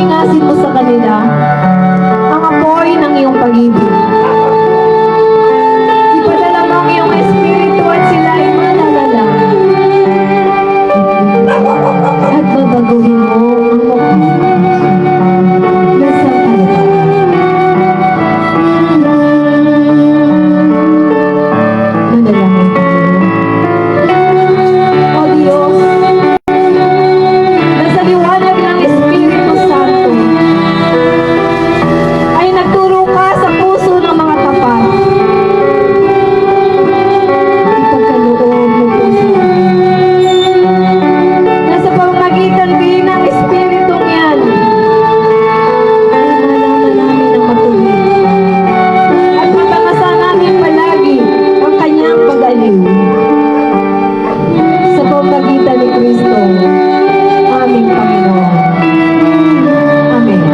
pingasin mo sa kanila ang apoy ng iyong pag-ibig. Ipadala mo ang iyong espiritu at sila ay malalala. At babaguhin mo ang mukha na sa kanila. Manalangin tayo. O Diyos, na sa liwanag ng Espiritu Santo ay nagturo ka sa puso ng mga tapat. Ipagkaloob mo po sa amin na sa pamamagitan din ng Espiritong yan ay malaman namin ang matuwid at matakasan namin palagi ang kanyang pag-aliw. Sa pamamagitan ni Kristo, aming Panginoon. Amen.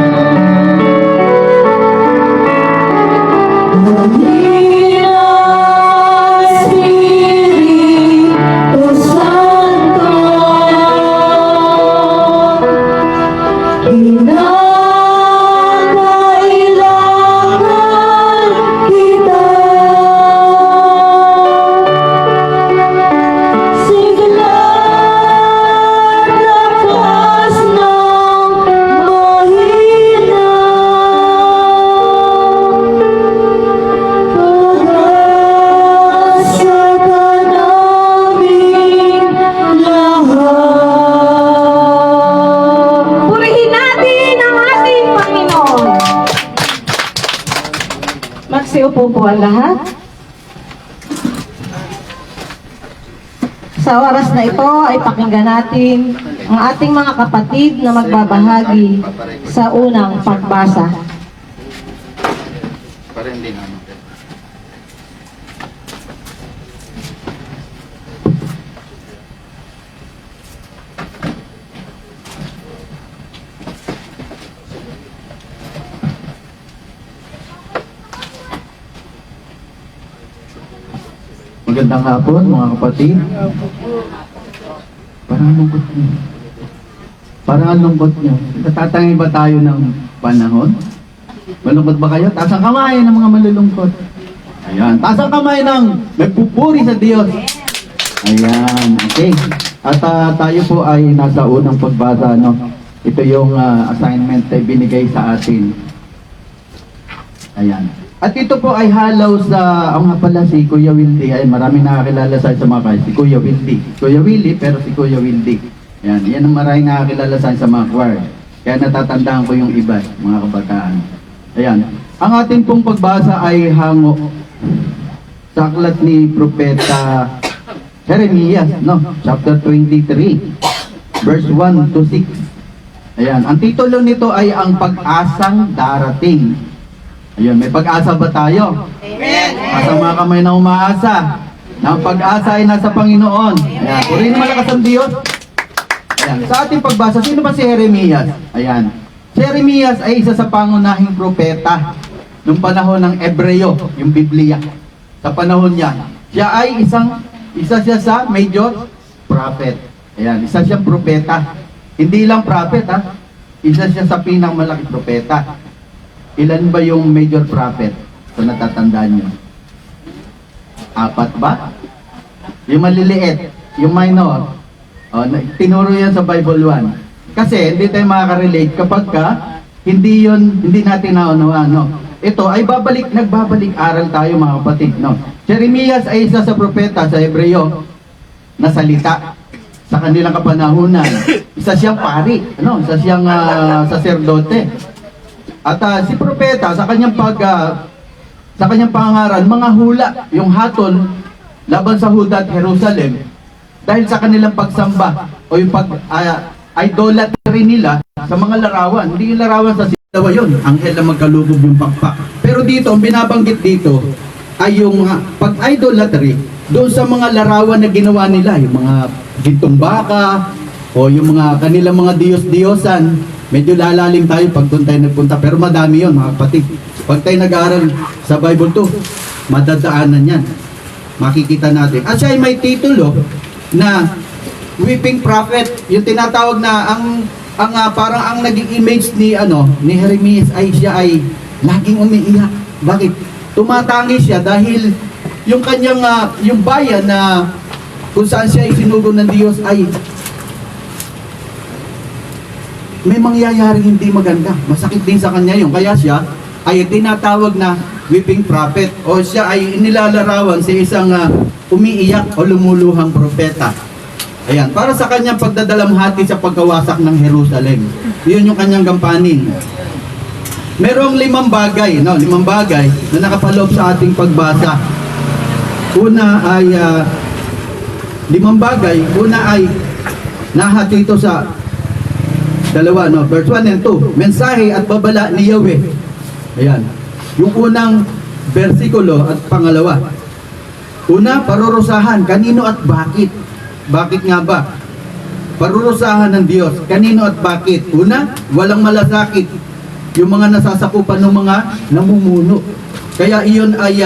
Espiritu Santo, kinakailangan kita. Sigla lakas ng mahina, pag-asa ka naming lahat. Purihin natin ang ating Panginoon. Magsiupo po ang lahat. Sa oras na ito ay pakinggan natin ang ating mga kapatid na magbabahagi sa unang pagbasa. Para hindi na ano. Magandang hapon mga kapatid. Parang lungkot niyo. Parang ang lungkot niyo. Natatangin ba tayo ng panahon? Malungkot ba kayo? Taas ang kamay ng mga malulungkot. Ayan. Taas ang kamay ng nagpupuri sa Diyos. Ayan. Okay. At tayo po ay nasa unang pagbasa. No? Ito yung assignment na binigay sa atin. Ayan. At ito po ay halaw sa, nga pala si Kuya Wildy, ay maraming nakakilala sa mga choir, si Kuya Wildy. Kuya Willy, pero si Kuya Wildy. Yan ang maraming nakakilala sa mga choir. Kaya natatandaan ko yung iba, mga kabataan. Ayan. Ang ating pong pagbasa ay hango sa aklat ni Propeta Jeremias, no? Chapter 23, verse 1 to 6. Ayan. Ang titulo nito ay ang pag-asang darating. Ayun, may pag-asa ba tayo? Amen! Asa mga kamay na umaasa na ang pag-asa ay nasa Panginoon. Ayan, purihin malakas ang Diyos. Ayan, sa ating pagbasa, sino ba si Jeremias? Ayan, si Jeremias ay isa sa pangunahing propeta nung panahon ng Ebreyo, yung Biblia. Sa panahon niya, siya ay isa siya sa major prophet. Ayan, isa siyang propeta. Hindi lang prophet ha, isa siya sa pinakamalaki propeta. Ilan ba yung major prophet? So natatandaan nyo? 4 ba? Yung maliliit, yung minor. Tinuro yan sa Bible 1. Kasi hindi tayo makaka-relate kapag hindi natin naunawaan. No? Ito ay nagbabalik aral tayo mga kapatid. No? Jeremias ay isa sa propeta sa Hebreo na salita sa kanilang kapanahunan. Isa siyang pari, isa siyang saserdote. At si propeta sa kanyang pangangaral, mga hula, yung hatol laban sa Huda at Jerusalem dahil sa kanilang pagsamba o yung idolatry nila sa mga larawan. Hindi yung larawan sa silawa yun, anghel na magkalubog yung pakpak. Pero dito, ang binabanggit dito ay yung pag-idolatry doon sa mga larawan na ginawa nila, yung mga gintong baka o yung mga kanilang mga diyos-diyosan. Medyo lalalim tayo pag doon tayo nagpunta, pero madami yon mga kapatid. Pag tayo nag-aaral sa Bible 2, madadaanan yan. Makikita natin. At siya ay may titulo na weeping prophet. Yung tinatawag na parang ang naging image ni Jeremias ay siya ay laging umiiyak. Bakit? Tumatangi siya dahil yung kanyang yung bayan na kung saan siya ay sinugo ng Diyos ay may mangyayari hindi maganda. Masakit din sa kanya yun. Kaya siya ay tinatawag na weeping prophet o siya ay nilalarawan sa isang umiiyak o lumuluhang propeta. Ayan, para sa kanyang pagdadalamhati sa pagkawasak ng Jerusalem. Yun yung kanyang gampanin. Merong 5 bagay na nakapaloob sa ating pagbasa. Una ay 5 bagay. Una ay nahati ito sa dalawa, verse 1 and 2. Mensahe at babala ni Yahweh. Ayan. Yung unang versikulo at pangalawa. Una, parurusahan. Kanino at bakit? Bakit nga ba? Parurusahan ng Diyos. Kanino at bakit? Una, walang malasakit. Yung mga nasasakupan ng mga namumuno. Kaya iyon ay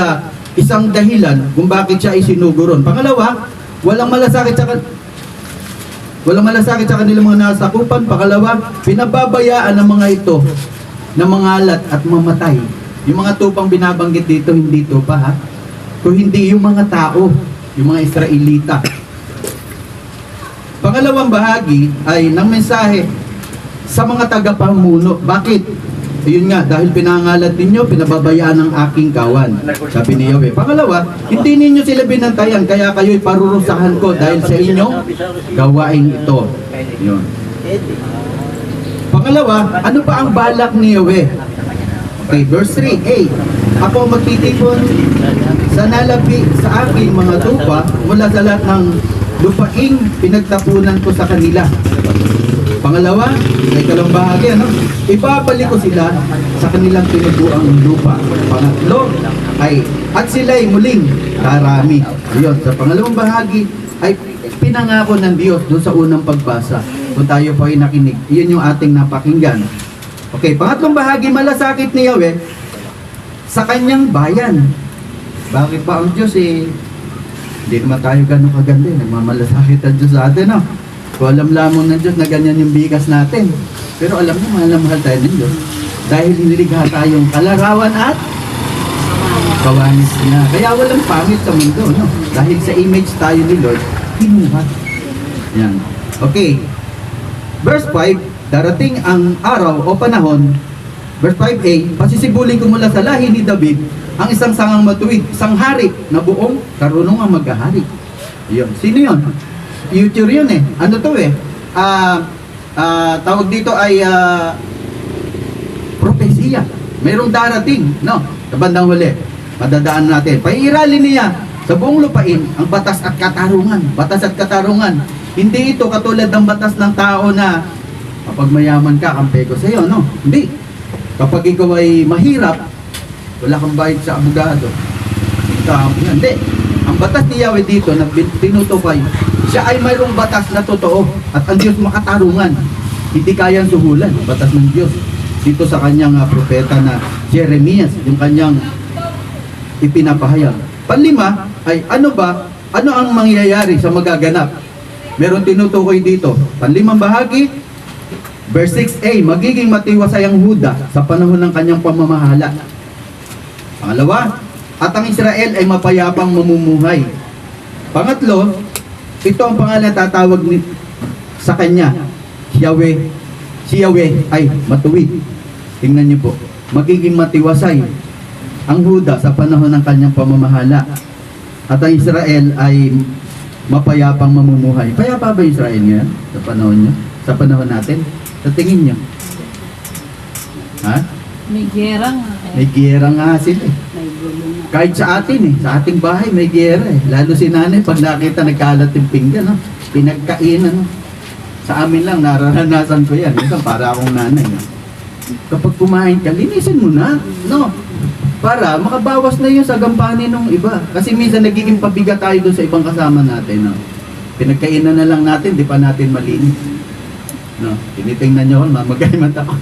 isang dahilan kung bakit siya ay sinuguron. Pangalawa, walang malasakit sa kanilang mga nasakupan. Pangalawa, pinababayaan ng mga ito na mangalat at mamatay. Yung mga tupang binabanggit dito, hindi tupa ha. Kung hindi yung mga tao, yung mga Israelita. Pangalawang bahagi ay ng mensahe sa mga tagapamuno. Bakit? Ayun nga, dahil pinangalat ninyo, pinababayaan ng aking kawan. Sabi ni Yahweh. Pangalawa, hindi ninyo sila binantayan, kaya kayo'y parurusahan ko dahil sa inyong gawain ito. Yun. Pangalawa, ano pa ang balak ni Yahweh? Okay, verse 3, ako magtitipon sa nalapi sa aking mga tupa mula sa lahat ng lupaing pinagtapunan ko sa kanila. Pangalawa, may kalong bahagi, ibabalik ko sila sa kanilang tinubuang lupa. Pangatlo, at sila'y muling karami. Yun, sa pangalawang bahagi, ay pinangako ng Diyos doon sa unang pagbasa. Kung tayo po ay nakinig, yun yung ating napakinggan. Okay, pangatlong bahagi, malasakit ni Yahweh sa kanyang bayan. Bakit ba ang Diyos hindi naman tayo gano'ng kaganda, nagmamalasakit ang Diyos sa atin, Kung alam lamang ng Diyos na ganyan yung bigas natin. Pero alam mo, mahal na mahal tayo ng Diyos. Dahil hiniligha tayong kalarawan at kawanis niya. Kaya walang pangit sa mundo, Dahil sa image tayo ni Lord, kinuha. Yan. Okay. Verse 5, darating ang araw o panahon, verse 5a, pasisibulin ko mula sa lahi ni David ang isang sangang matuwid, isang hari na buong karunungang maghahari. Yun. Sino yun? Future yun Ano to tawag dito ay propesya. Mayroong darating, sa bandang huli. Madadaan natin. Paiiralin niya sa buong lupain ang batas at katarungan. Batas at katarungan. Hindi ito katulad ng batas ng tao na kapag mayaman ka, kampe ko sa'yo, Hindi. Kapag ikaw ay mahirap, wala kang bayad sa abogado. Hindi. Ang batas ni Yahweh dito na tinutupay, siya ay mayroong batas na totoo at ang Diyos makatarungan. Hindi kayang suhulan ang batas ng Diyos. Dito sa kanyang propeta na Jeremias, yung kanyang ipinapahayag. Panlima ay ano ang mangyayari sa magaganap? Meron tinutukoy dito. Panlimang bahagi, verse 6a, magiging matiwasay ang Huda sa panahon ng kanyang pamamahala. Pangalawa, at ang Israel ay mapayapang mamumuhay. Pangatlo, ito ang pangalan tatawag sa kanya, Yahweh. Si Yahweh ay matuwid. Tingnan niyo po, magiging matiwasay ang Huda sa panahon ng kanyang pamamahala. At ang Israel ay mapayapang mamumuhay. Payapa ba Israel ngayon sa panahon niyo? Sa panahon natin? Sa tingin niyo? Ha? May gera nga May giyera nga sila May gulo nga. Kahit sa atin sa ating bahay may giyera Lalo si nanay pag nakita nagkalat yung pinggan pinagkainan Sa amin lang nararanasan ko yan. Minsan para akong nanay Kapag kumain ka, linisin mo na para makabawas na yun sa gampanin ng iba. Kasi minsan nagiging pabigat tayo doon sa ibang kasama natin Pinagkainan na lang natin, di pa natin malinis Tinitingnan nyo mamagay mata ko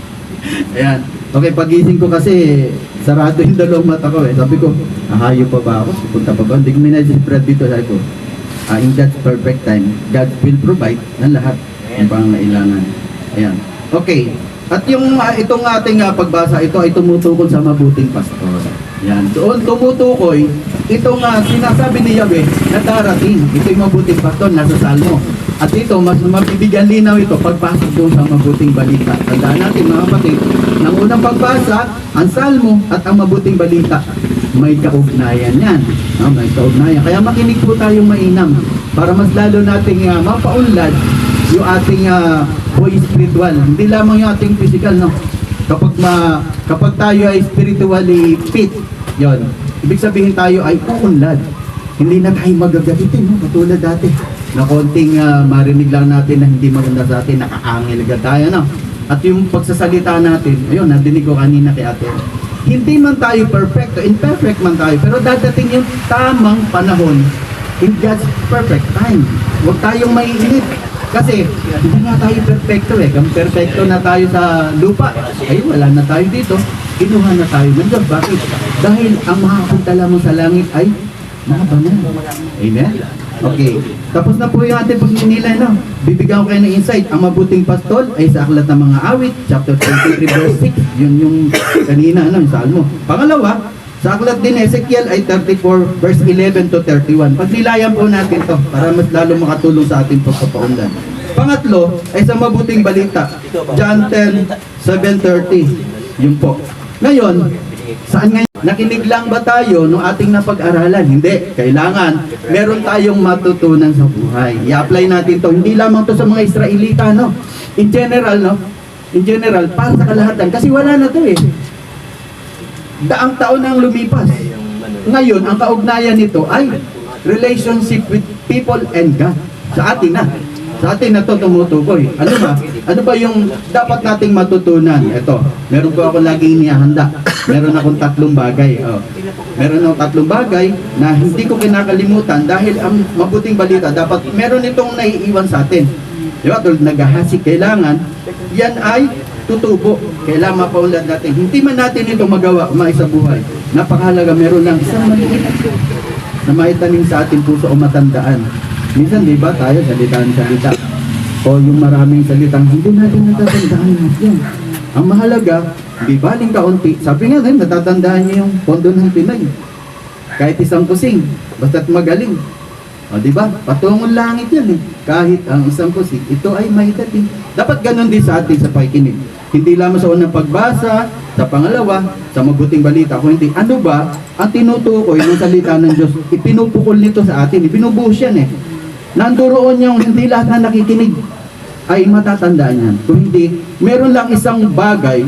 Ayan. Okay, pagising ko kasi sarado yung dalawang mata ko Sabi ko, ahayo pa ba ako? Punta pa ba? Hindi ko minasispread dito. Sabi ko, in God's perfect time, God will provide ng lahat ng pangangailangan. Ayan. Okay. At yung itong ating pagbasa, ito ay tumutukol sa mabuting pastor. Yan. Doon tumutukoy itong sinasabi ni Yahweh na darating. Ito yung mabuting pastor, nasa Salmo. At ito, mas mabibigyan linaw ito pagpasok doon sa mabuting balita. Tandaan natin mga kapatid, ng unang pagbasa, ang Salmo at ang mabuting balita, may kaugnayan yan. May kaugnayan. Kaya makinig po tayong mainam para mas lalo nating mapaunlad yung ating buhay spiritual. Hindi lamang yung ating physical, no? Kapag tayo ay spiritually fit, yon. Ibig sabihin tayo ay uunlad. Hindi na tayo magagalitin, no? Katulad dati na konting marinig lang natin na hindi maganda sa atin, nakakaangil agad tayo, no? At yung pagsasalita natin, ayun, nadinig ko kanina kay ate, hindi man tayo perfecto, imperfect man tayo, pero dadating yung tamang panahon in God's perfect time. Huwag tayong maiinip. Kasi, hindi na tayo perfecto eh. Kung perfecto na tayo sa lupa, ay wala na tayo dito. Kinuha na tayo ng Diyos. Bakit? Dahil ang makapunta lamang sa langit ay mga banal. Amen? Okay. Tapos na po yung ating pagninilay, no? Bibigyan ko kayo ng insight. Ang mabuting pastol ay sa aklat ng mga awit, chapter 23, verse 6. Yun yung kanina, yung Salmo. Pangalawa, sa aklat din Ezekiel ay 34, verse 11 to 31. Pagnilayan po natin to para mas lalo makatulong sa ating pagpapaunlad. Pangatlo ay sa mabuting balita. John 10, 7:30. Yun po. Ngayon, saan ngayon? Nakinig lang ba tayo nung ating napag-aralan? Hindi. Kailangan meron tayong matutunan sa buhay. I-apply natin to. Hindi lamang to sa mga Israelita, no? In general, no? In general, para sa kalahatan. Kasi wala na to eh. Daang taon nang lumipas. Ngayon, ang kaugnayan nito ay relationship with people and God. Sa atin na. Sa atin na to tumutukoy. Ano ba? Ano ba yung dapat nating matutunan? Ito, meron po ako laging inihahanda. Meron akong 3 bagay. Meron akong 3 bagay na hindi ko kinakalimutan dahil ang mabuting balita, dapat meron itong naiiwan sa atin. Diba? Tulad naghahasik, kailangan, yan ay tutubo. Kailangan mapaunlad natin. Hindi man natin ito magawa, sa buhay. Napakahalaga, meron lang isang maliit na maitanim sa ating puso o matandaan. Minsan, di ba, tayo salita o yung maraming salitang hindi natin natatandaan yan. Ang mahalaga, di baling kaunti. Sabi nga din, natatandaan niyo yung pondo ng Pinay. Kahit isang kusing, basta't magaling. O, di ba? Patungong langit yan eh. Kahit ang isang kusing, ito ay may dating. Dapat ganun din sa atin sa pakikinig. Hindi lamang sa unang pagbasa, sa pangalawa, sa mabuting balita. Kung hindi, ano ba ang tinutukoy ng salita ng Diyos? Ipinupukol nito sa atin. Ibinubuhos yan eh. Nanduroon yung hindi lahat na nakikinig ay matatandaan yan. Kung hindi, meron lang isang bagay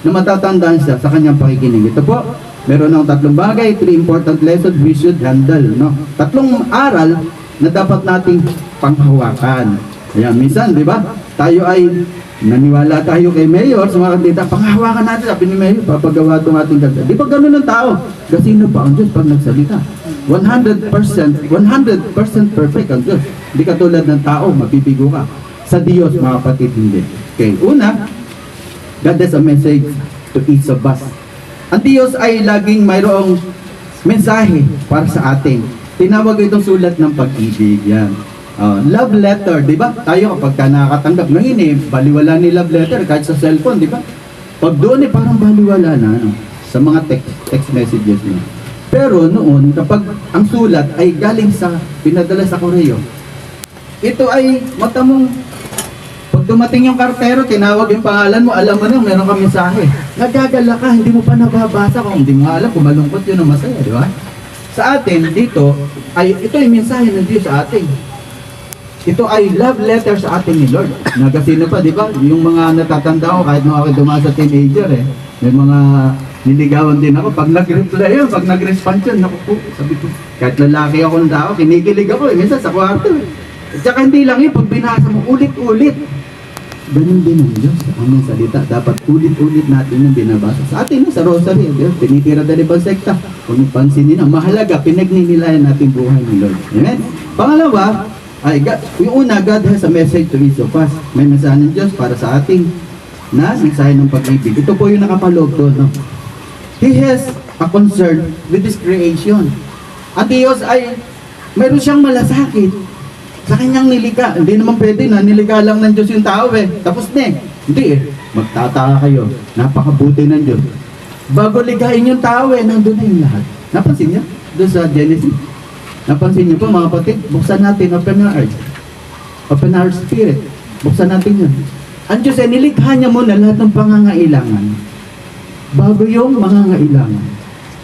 na matatandaan siya sa kanyang pakikinig. Ito po, meron ng 3 bagay, 3 important lessons we should handle. No? 3 aral na dapat nating panghawakan. Ayan, minsan, di ba? Tayo ay naniwala tayo kay Mayor sa mga kandida, panghawakan natin, sabi ni Mayor, papagawa itong ating kandida. Di ba ganun ang tao? Kasi sino pa ang Diyos pag nagsalita? 100% perfect ang Diyos. Hindi katulad ng tao, mapipigo ka. Sa Diyos, mga kapatid, hindi. Okay, una, God has a message to each of us. Ang Diyos ay laging mayroong mensahe para sa atin. Tinawag itong sulat ng pag-ibig. Yan. Love letter, di ba? Tayo kapag ka nakakatanggap, ngayon eh, baliwala ni love letter kahit sa cellphone, di ba? Pag doon eh, parang baliwala na, no? Sa mga text messages niya. Pero noon, kapag ang sulat ay galing sa, pinadala sa koreo, ito ay matamong, pag dumating yung kartero, tinawag yung pangalan mo, alam mo na, meron kang mensahe. Nagagala ka, hindi mo pa nababasa kung hindi mo alam, kung malungkot yun ang masaya, di ba? Sa atin, dito, ay ito yung mensahe ng Diyos sa atin. Ito ay love letter sa atin ni Lord. Nagasino pa, di ba? Yung mga natatanda ko, kahit mga ako dumaan sa teenager eh, may mga niligawan din ako. Pag nag-reply yun, pag nag-respond yun, naku po, sabi ko, kahit lalaki ako ng tao, kinikilig ako eh, minsan sa kwarto eh. At saka hindi lang yun, pag binasa mo, ulit-ulit. Ganun din ang Diyos sa aming salita. Dapat ulit-ulit natin yung binabasa. Sa atin, sa rosary, Diyos, tinitira dali pang sekta. Kung pansinin ang mahalaga, pinagninilayan natin buhay ni Lord. Amen? Pangalawa, ay, yung una, God has a message to each of us. May mensahe ng Diyos para sa ating na mensahe ng pag-ibig. Ito po yung nakapaloob doon, no? He has a concern with His creation. Ang Diyos ay mayroon siyang malasakit sa kanyang nilikha. Hindi naman pwede na nilikha lang ng Diyos yung tao eh. Tapos na eh. Hindi eh. Magtataka kayo. Napakabuti ng Diyos. Bago ligayin yung tao nandun na yung lahat. Napansin niyo? Doon sa Genesis. Napansin niyo po mga kapatid, buksan natin, open our eyes. Open our spirit. Buksan natin yun. Ang Diyos nilikha niya muna lahat ng pangangailangan. Bago yung mangangailangan.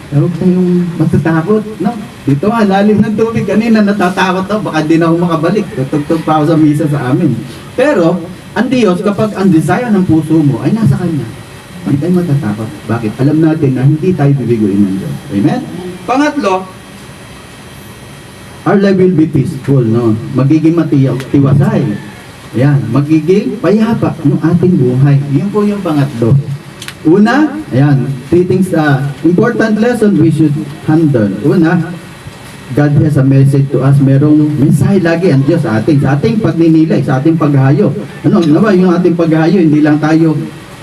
Huwag tayong matatakot, no? Dito lalim ng tubig kanina, natatakot ako, baka di na ako makabalik. Tutugtog pa ako sa misa sa amin. Pero, ang Diyos, kapag ang desire ng puso mo ay nasa Kanya, hindi tayo matatakot. Bakit? Alam natin na hindi tayo bibiguin ng Diyos. Amen? Pangatlo, our life will be peaceful, no? Magiging tiwasay. Ayan, magiging payapa ng ating buhay. Yun po yung pangatlo. Una, ayan, three things, important lesson we should handle. Una, God has a message to us. Merong mensahe lagi ang Diyos sa ating pagninilay, sa ating paghahayo. Ano ba yung ating paghahayo? Hindi lang tayo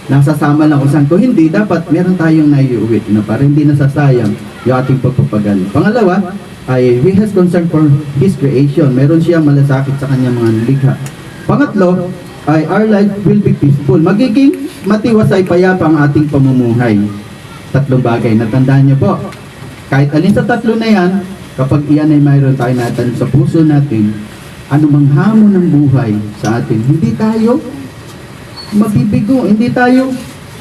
nasasama lang kung saan. Kung hindi, dapat meron tayong naiuwi, no? Para hindi nasasayang yung ating pagpapagal. Pangalawa, ay we has concern for His creation. Meron siyang malasakit sa kanyang mga likha. Pangatlo, ay our life will be peaceful. Magiging matiwasay payapa ang ating pamumuhay. Tatlong bagay. Natandaan niyo po. Kahit alin sa tatlo na yan, kapag iyan ay mayroon tayo natin sa puso natin, anumang hamon ng buhay sa atin, hindi tayo mabibigo, hindi tayo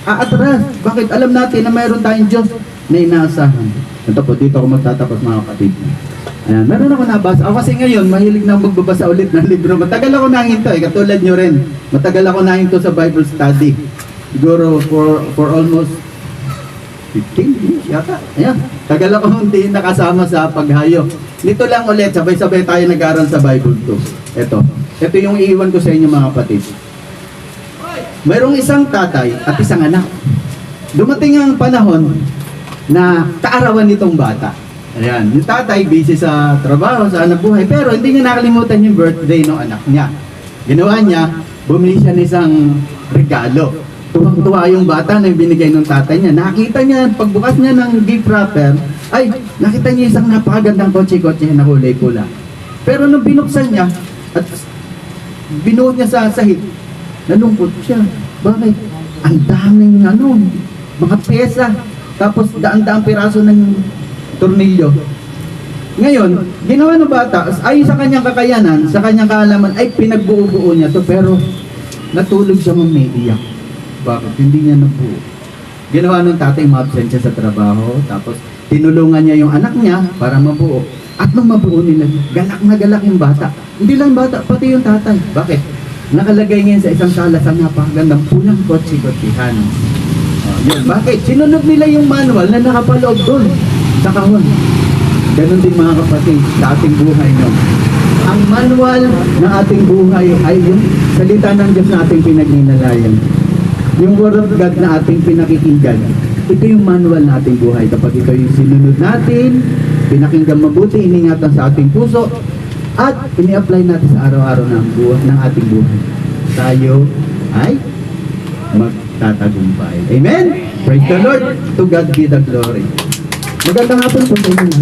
aatras. Bakit? Alam natin na mayroon tayong Diyos na inaasahan. Ito po, dito ako magtatapos mga kapatid. Ayan, meron ako nabasa. Ako kasi ngayon, mahilig na magbabasa ulit ng libro. Matagal ako nahinto katulad nyo rin. Matagal ako nahinto sa Bible study. Siguro for almost 15 years yata. Ayan, tagal ako hindi nakasama sa paghayo. Nito lang ulit, sabay-sabay tayo nag-aaral sa Bible to. Ito yung iiwan ko sa inyo mga kapatid. Mayroong isang tatay at isang anak. Dumating ang panahon na kaarawan nitong bata. Ayan, yung tatay busy sa trabaho, sa anak buhay, pero hindi niya nakalimutan yung birthday ng anak niya. Ginawa niya, bumili siya ng isang regalo. Tuwang-tuwa yung bata na binigay ng tatay niya. Nakita niya, pagbukas niya ng gift wrapper, ay, nakita niya isang napakagandang kotse-kotse na kulay pula. Pero nung binuksan niya, at binuot niya sa sahig, nalungkot siya. Bakit? Ang daming mga pyesa, tapos daan-daang piraso ng tornilyo. Ngayon, ginawa ng bata, ayon sa kanyang kakayanan, sa kanyang kaalaman, ay pinagbuo-buo niya to, pero natulog siya mamiiyak. Bakit? Hindi niya nabuo. Ginawa ng tatay, ma-absent siya sa trabaho, tapos tinulungan niya yung anak niya para mabuo. At nung mabuo nila, galak na galak yung bata. Hindi lang bata, pati yung tatay. Bakit? Nakalagay ngayon sa isang sala sa napakagandang pulang kotse-kotsehan. Yun. Bakit? Sinunod nila yung manual na nakapaloob doon sa kahon. Ganon din mga kapatid sa ating buhay, no? Ang manual ng ating buhay ay yung salita ng Diyos na ating pinagninalayan. Yung Word of God na ating pinakikinggan. Ito yung manual na ating buhay. Kapag ito yung sinunod natin, pinakinggan mabuti, iningatan sa ating puso, at ini-apply natin sa araw-araw ng ating buhay, tayo ay magtatagumpay. Amen? Praise the Lord. To God be the glory. Magandang hapon po sa inyo.